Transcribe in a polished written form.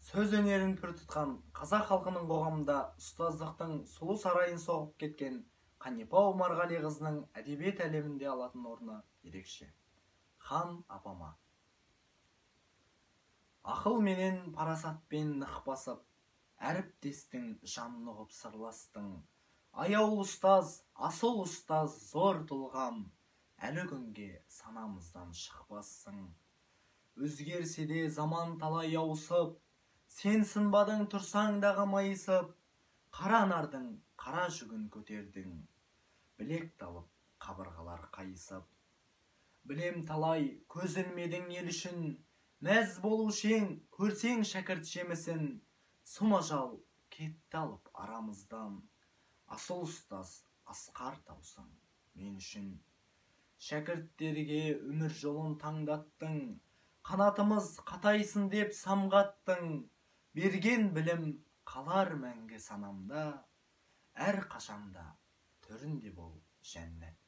Сөз өнерін пір тұтқан қазақ халқының қоғамында ұстаздықтың сұлу сарайын соғып кеткен Қанипа Омарғалиқызының әдебиет әлемінде алатын орны ерекше. Хан апама. Ақыл менен парасатпен нық басып, әріптестің жанын ұғып сырластың. Аяулы ұстаз, асыл ұстаз, зор тұлғам, әлі күнге санамыздан шықпассың. Өзгерсе де заман талай ауысып, сен сынбадың тұрсаң дағы майысып, қара нардың қара жүгін көтердің, білек талып қабырғалар қайысып. Білем талай көз ілмедің ел үшін, мәз болушы ең көрсең шәкірт жемісін, сұм ажал кетті алып арамыздан. Асыл ұстаз асқар таусың мен үшін. Шәкірттерге өмір жолын таңдаттың, қанатымыз қатайсын деп самғаттың. Берген білім қалар мәңгі санамда, әр қашанда түрінде бол жәннат.